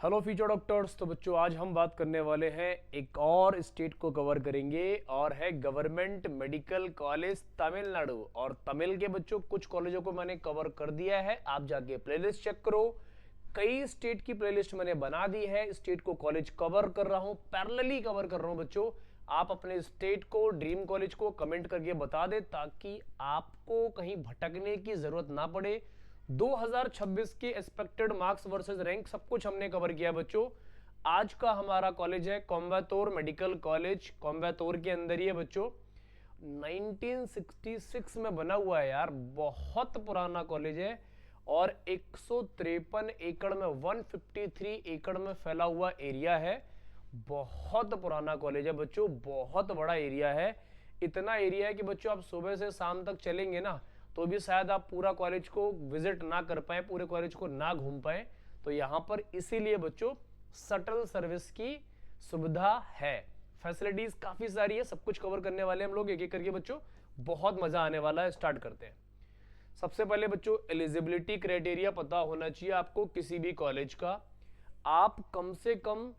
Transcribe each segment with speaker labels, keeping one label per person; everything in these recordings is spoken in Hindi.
Speaker 1: Hello future doctors. तो बच्चों आज हम बात करने वाले हैं एक और स्टेट को कवर करेंगे और है गवर्नमेंट मेडिकल कॉलेज तमिलनाडु। और तमिल के बच्चों कुछ कॉलेजों को मैंने कवर कर दिया है, आप जाके प्लेलिस्ट चेक करो। कई स्टेट की प्लेलिस्ट मैंने बना दी है, स्टेट को कॉलेज कवर कर रहा हूं, पैरेलली कवर कर रहा हूं। बच्चों आप अपने स्टेट को, ड्रीम कॉलेज को कमेंट करके बता दे ताकि आपको कहीं भटकने की जरूरत ना पड़े। 2026 के एक्सपेक्टेड मार्क्स वर्सेस रैंक सब कुछ हमने कवर किया बच्चों। आज का हमारा कॉलेज है कोयंबटूर मेडिकल कॉलेज, कोयंबटूर के अंदर ही है बच्चों। 1966 में बना हुआ है यार, बहुत पुराना कॉलेज है और 153 एकड़ में 153 एकड़ में फैला हुआ एरिया है। बहुत पुराना कॉलेज है बच्चों, बहुत बड़ा एरिया है। इतना एरिया है कि बच्चों आप सुबह से शाम तक चलेंगे ना तो भी शायद आप पूरा कॉलेज को विजिट ना कर पाए, पूरे कॉलेज को ना घूम पाए। तो यहां पर इसीलिए बच्चों शटल सर्विस की सुविधा है, फैसिलिटीज काफी सारी है, सब कुछ कवर करने वाले हम लोग एक एक करके बच्चों। बहुत मजा आने वाला है, स्टार्ट करते हैं। सबसे पहले बच्चों एलिजिबिलिटी क्राइटेरिया पता होना चाहिए आपको किसी भी कॉलेज का। आप कम से कम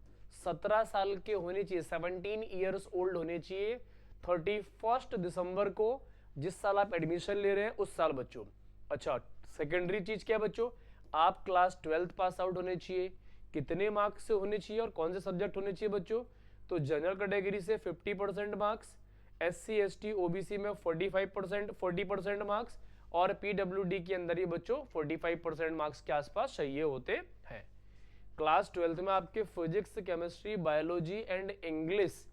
Speaker 1: 17 साल के होने चाहिए, 17 ईयर्स ओल्ड होने चाहिए 31 दिसंबर को, जिस साल आप एडमिशन ले रहे हैं उस साल बच्चों। अच्छा, सेकेंडरी चीज क्या है बच्चों, आप क्लास 12th पास आउट होने चाहिए। कितने मार्क्स से होने चाहिए और कौन से सब्जेक्ट होने चाहिए बच्चों, तो जनरल कैटेगरी से 50% मार्क्स, SC ST OBC में 40% मार्क्स और PWD के अंदर ही बच्चों 45% मार्क्स के आसपास चाहिए होते हैं। क्लास 12th में आपके physics, chemistry, biology and English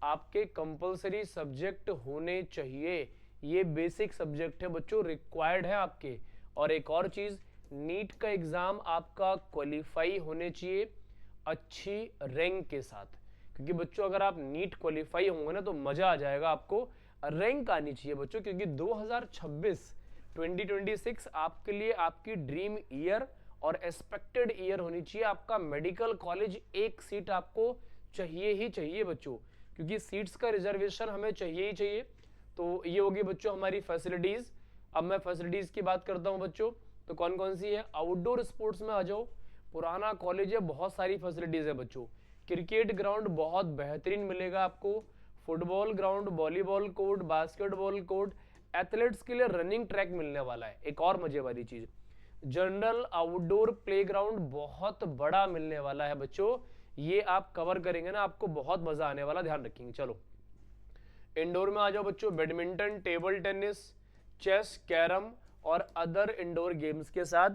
Speaker 1: आपके कंपलसरी सब्जेक्ट होने चाहिए। ये बेसिक सब्जेक्ट है बच्चों, रिक्वायर्ड है आपके। और एक और चीज, नीट का एग्जाम आपका क्वालिफाई होने चाहिए अच्छी रैंक के साथ, क्योंकि बच्चों अगर आप नीट क्वालिफाई होंगे ना तो मजा आ जाएगा। आपको रैंक आनी चाहिए बच्चों, क्योंकि 2026 आपके लिए आपकी ड्रीम ईयर और एक्सपेक्टेड ईयर होनी चाहिए। आपका मेडिकल कॉलेज एक सीट आपको चाहिए ही चाहिए बच्चों, क्योंकि सीट्स का रिजर्वेशन हमें चाहिए ही चाहिए। तो ये होगी बच्चों हमारी फैसिलिटीज। अब मैं फैसिलिटीज की बात करता हूं बच्चों, तो कौन कौन सी है। आउटडोर स्पोर्ट्स में आ जाओ, पुराना कॉलेज है, बहुत सारी फैसिलिटीज है बच्चों। क्रिकेट ग्राउंड बहुत बेहतरीन मिलेगा आपको, football ground, volleyball court, basketball court, athletes के लिए रनिंग ट्रैक मिलने वाला है। एक और मजे वाली चीज, जनरल आउटडोर प्लेग्राउंड बहुत बड़ा मिलने वाला है बच्चों। ये आप कवर करेंगे ना, आपको बहुत मजा आने वाला, ध्यान रखेंगे। चलो इंडोर में आ जाओ बच्चों, badminton, table tennis, chess, carrom और अदर इंडोर गेम्स के साथ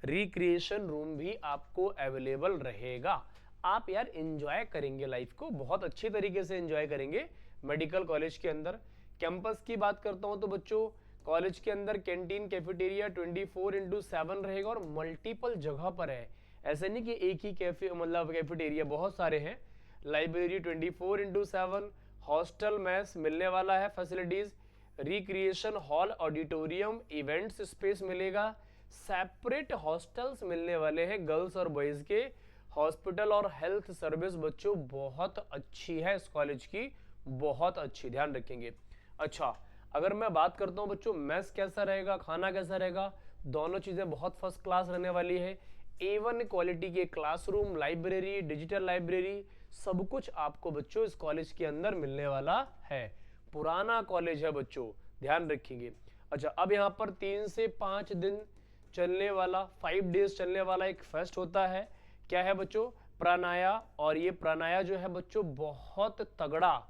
Speaker 1: रिक्रिएशन रूम भी आपको अवेलेबल रहेगा। आप यार एंजॉय करेंगे लाइफ को, बहुत अच्छे तरीके से एंजॉय करेंगे मेडिकल कॉलेज के अंदर। कैंपस की बात करता हूं तो बच्चों कॉलेज के अंदर कैंटीन, कैफेटेरिया 24/7 रहेगा और मल्टीपल जगह पर है। ऐसे नहीं कि एक ही कैफे मतलब कैफेटेरिया, बहुत सारे हैं। लाइब्रेरी 24/7, हॉस्टल मेस मिलने वाला है, facilities, recreation hall, auditorium, events space मिलेगा, सेपरेट हॉस्टल्स मिलने वाले हैं गर्ल्स और बॉयज के। हॉस्पिटल और हेल्थ सर्विस बच्चों बहुत अच्छी है इस कॉलेज की, बहुत अच्छी, ध्यान रखेंगे। अच्छा, अगर मैं बात करता हूं बच्चों मेस कैसा रहेगा, खाना कैसा रहेगा, दोनों चीजें बहुत फर्स्ट क्लास रहने वाली है। A1 क्वालिटी के क्लासरूम, लाइब्रेरी, डिजिटल लाइब्रेरी, सब कुछ आपको बच्चों इस कॉलेज के अंदर मिलने वाला है। पुराना कॉलेज है बच्चों, ध्यान रखेंगे। अच्छा, अब यहाँ पर 3 से 5 दिन चलने वाला, 5 डेज चलने वाला एक फेस्ट होता है। क्या है बच्चों, प्राणाया। और ये प्राणाया जो है बच्चों बहुत तगड़ा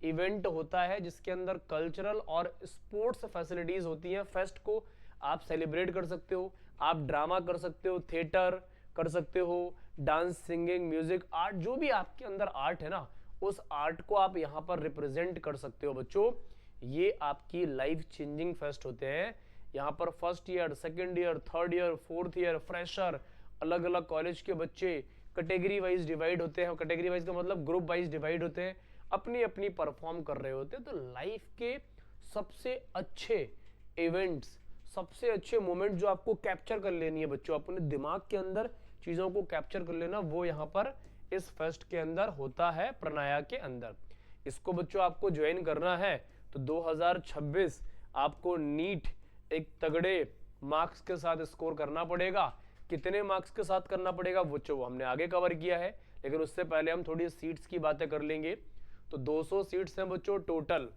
Speaker 1: इवेंट होता है, जिसके अंदर कल्चरल और स्पोर्ट्स फैसिलिटीज होती हैं। फेस्ट को आप सेलिब्रेट कर सकते हो, आप ड्रामा कर सकते हो, थिएटर कर सकते हो, डांस, सिंगिंग, म्यूजिक, आर्ट, जो भी आपके अंदर आर्ट है ना, उस आर्ट को आप यहाँ पर रिप्रेजेंट कर सकते हो बच्चों। ये आपकी लाइफ चेंजिंग फेस्ट होते हैं। यहाँ पर first year, second year, third year, fourth year, fresher, अलग अलग कॉलेज के बच्चे कैटेगरी वाइज डिवाइड होते हैं। कैटेगरी वाइज का मतलब ग्रुप वाइज डिवाइड होते हैं, अपनी अपनी परफॉर्म कर रहे होते हैं। तो लाइफ के सबसे अच्छे इवेंट्स, सबसे अच्छे मोमेंट जो आपको कैप्चर कर लेनी है बच्चों, अपने दिमाग के अंदर चीजों को कैप्चर कर लेना, वो यहाँ पर इस फेस्ट के अंदर होता है, प्राणाया के अंदर। इसको बच्चों आपको ज्वाइन करना है तो 2026 आपको नीट एक तगड़े मार्क्स के साथ स्कोर करना पड़ेगा। कितने मार्क्स के साथ करना पड़ेगा बच्चों वो हमने आगे कवर किया है, लेकिन उससे पहले हम थोड़ी सीट्स की बातें कर लेंगे। तो 200 सीट्स हैं बच्चों टोटल।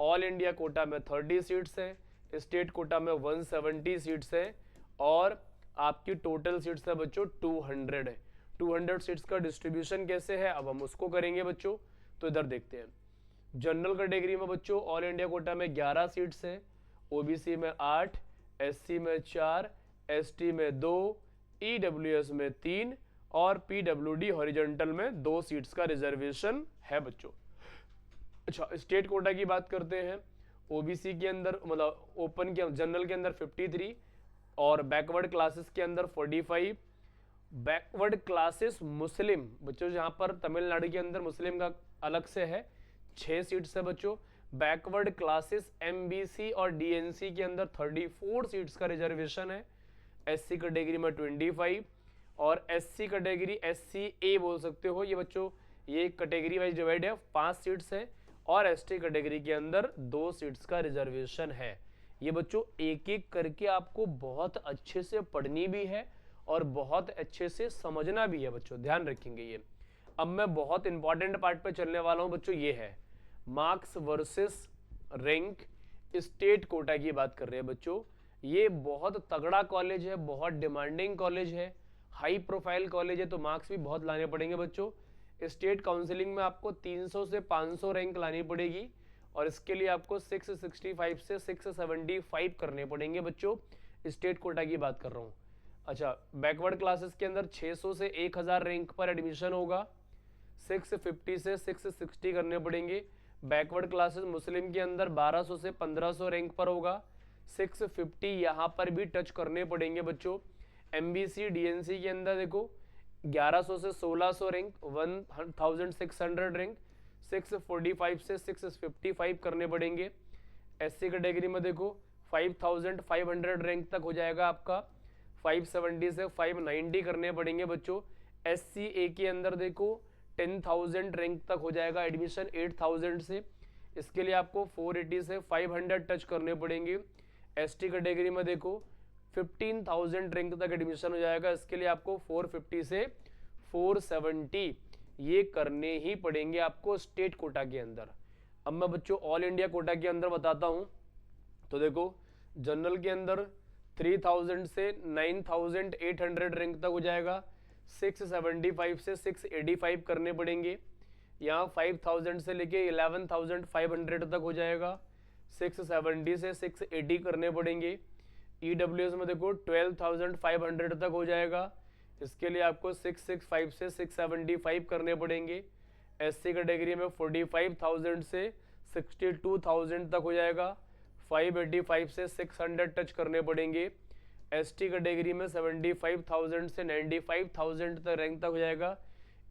Speaker 1: ऑल इंडिया कोटा में 30 सीट्स हैं, स्टेट कोटा में 170 सीट्स हैं, और आपकी टोटल सीट्स है बच्चों 200 है। 200 सीट्स का डिस्ट्रीब्यूशन कैसे है अब हम उसको करेंगे बच्चों। तो इधर देखते हैं, जनरल कैटेगरी में बच्चों ऑल इंडिया कोटा में 11 सीट्स हैं, ओबीसी में 8, एससी में 4, एसटी में 2, ईडब्ल्यूएस में 3 और पीडब्ल्यूडी हॉरिजॉन्टल में 2 सीट्स का रिजर्वेशन है बच्चों। अच्छा, स्टेट कोटा की बात करते हैं। ओबीसी के अंदर मतलब ओपन के जनरल के अंदर 53 और बैकवर्ड क्लासेस के अंदर 45। बैकवर्ड क्लासेस मुस्लिम बच्चों, जहां पर तमिलनाडु के अंदर मुस्लिम का अलग से है 6 सीट्स है बच्चों। बैकवर्ड क्लासेस एमबीसी और डीएनसी के अंदर 34 सीट्स का रिजर्वेशन है। एससी कैटेगरी में 25 और एससी कैटेगरी एससी ए बोल सकते हो ये बच्चों, ये कैटेगरी वाइज डिवाइड है, 5 सीट्स है। और एसटी कैटेगरी के अंदर 2 सीट्स का रिजर्वेशन है। ये बच्चों एक एक करके आपको बहुत अच्छे से पढ़नी भी है और बहुत अच्छे से समझना भी है बच्चों, ध्यान रखेंगे ये। अब मैं बहुत इंपॉर्टेंट पार्ट पे चलने वाला हूं बच्चों, ये है marks versus rank. State quota की बात कर रहे हैं बच्चों। ये बहुत तगड़ा कॉलेज है, बहुत डिमांडिंग कॉलेज है, हाई प्रोफाइल कॉलेज है, तो मार्क्स भी बहुत लाने पड़ेंगे बच्चों। स्टेट काउंसलिंग में आपको 300 से 500 रैंक लानी पड़ेगी और इसके लिए आपको 665 से 675 करने पड़ेंगे बच्चों। स्टेट कोटा की बात कर रहा हूँ। अच्छा, बैकवर्ड क्लासेस के अंदर 600 से 1000 रैंक पर एडमिशन होगा, 650 से 660 करने पड़ेंगे। बैकवर्ड क्लासेस मुस्लिम के अंदर 1200 से 1500 रैंक पर होगा, 650 यहाँ पर भी टच करने पड़ेंगे बच्चों। एमबीसी डीएनसी के अंदर देखो 1100 से 1600 रैंक, 1600 रैंक, 645 से 655 करने पड़ेंगे। एससी कैटेगरी में देखो 5500 रैंक तक हो जाएगा आपका, 570 से 590 करने पड़ेंगे बच्चों। एससी ए के अंदर देखो 10,000 रैंक तक हो जाएगा एडमिशन 8000 से, इसके लिए आपको 480 से 500 टच करने पड़ेंगे। एसटी कैटेगरी में देखो 15,000 रैंक तक एडमिशन हो जाएगा, इसके लिए आपको 450 से 470 ये करने ही पड़ेंगे आपको स्टेट कोटा के अंदर। अब मैं बच्चों ऑल इंडिया कोटा के अंदर बताता हूं। तो देखो जनरल के अंदर 3000 से 9800 रैंक तक हो जाएगा, 675 से 685 करने पड़ेंगे। यहाँ 5000 से लेके 11500 तक हो जाएगा, 670 से 680 करने पड़ेंगे। ईडब्ल्यूएस में देखो 12500 तक हो जाएगा, इसके लिए आपको 665 से 675 करने पड़ेंगे। एससी कैटेगरी में 45,000 से 62,000 तक हो जाएगा, 585 से 600 टच करने पड़ेंगे। एसटी कैटेगरी में 75,000 से 95,000 तक रैंक तक हो जाएगा,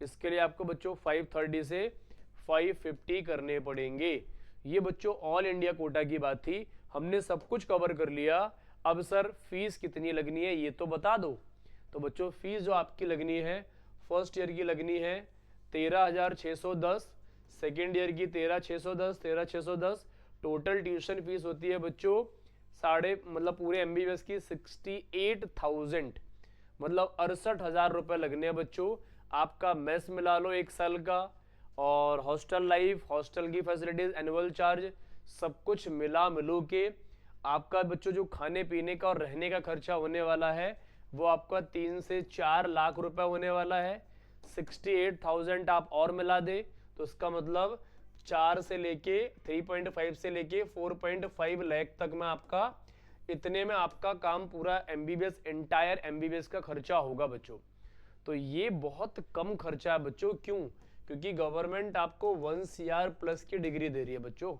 Speaker 1: इसके लिए आपको बच्चों 530 से 550 करने पड़ेंगे। ये बच्चों ऑल इंडिया कोटा की बात थी, हमने सब कुछ कवर कर लिया। अब सर फीस कितनी लगनी है ये तो बता दो। तो बच्चों फीस जो आपकी लगनी है फर्स्ट ईयर की लगनी है 13,610, सेकेंड ईयर की 13,610, टोटल ट्यूशन फीस होती है बच्चों पूरे एमबीबीएस की 68,000, मतलब 68,000 रुपए लगने हैं बच्चों। आपका मेस मिला लो 1 साल का, और हॉस्टल लाइफ, हॉस्टल की फैसिलिटीज, एनुअल चार्ज, सब कुछ मिला मिलू के आपका बच्चों जो खाने पीने का और रहने का खर्चा होने वाला है वो आपका 3 से 4 लाख रुपए होने वाला है। 68,000 आप और मिला दे तो इसका मतलब 4 से लेके 3.5 से लेके 4.5 लाख तक में आपका, इतने में आपका काम पूरा एमबीबीएस, एंटायर एमबीबीएस का खर्चा होगा बच्चों। तो ये बहुत कम खर्चा है बच्चों। क्यों? क्योंकि गवर्नमेंट आपको 1 CR प्लस की डिग्री दे रही है बच्चों।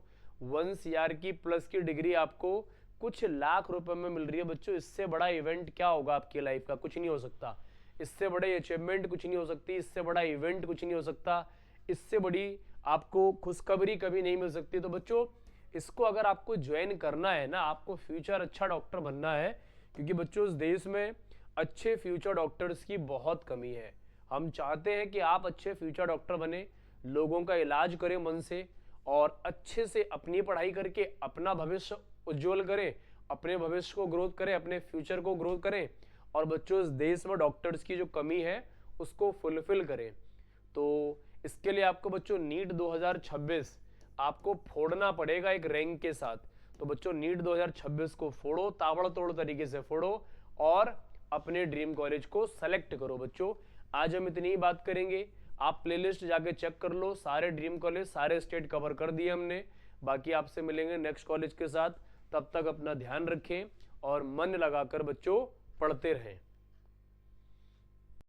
Speaker 1: 1 CR की प्लस की डिग्री आपको कुछ लाख रुपए में मिल रही है बच्चों। इससे बड़ा इवेंट क्या होगा आपकी लाइफ का? कुछ नहीं हो सकता। इससे बड़े अचीवमेंट कुछ नहीं हो सकती, इससे बड़ा इवेंट कुछ नहीं हो सकता, इससे बड़ी आपको खुशखबरी कभी नहीं मिल सकती। तो बच्चों इसको अगर आपको ज्वाइन करना है ना, आपको फ्यूचर अच्छा डॉक्टर बनना है, क्योंकि बच्चों इस देश में अच्छे फ्यूचर डॉक्टर्स की बहुत कमी है। हम चाहते हैं कि आप अच्छे फ्यूचर डॉक्टर बने, लोगों का इलाज करें मन से, और अच्छे से अपनी पढ़ाई करके अपना भविष्य उज्जवल करें, अपने भविष्य को ग्रोथ करें, अपने फ्यूचर को ग्रोथ करें, और बच्चों इस देश में डॉक्टर्स की जो कमी है उसको फुलफिल करें। तो इसके लिए आपको बच्चों नीट 2026 आपको फोड़ना पड़ेगा एक रैंक के साथ। तो बच्चों नीट 2026 को फोड़ो, ताबड़तोड़ तरीके से फोड़ो और अपने ड्रीम कॉलेज को सेलेक्ट करो। बच्चों आज हम इतनी ही बात करेंगे, आप प्लेलिस्ट जाके चेक कर लो, सारे ड्रीम कॉलेज सारे स्टेट कवर कर दिए हमने। बाकी आपसे मिलेंगे नेक्स्ट कॉलेज के साथ, तब तक अपना ध्यान रखें और मन लगाकर बच्चों पढ़ते रहें।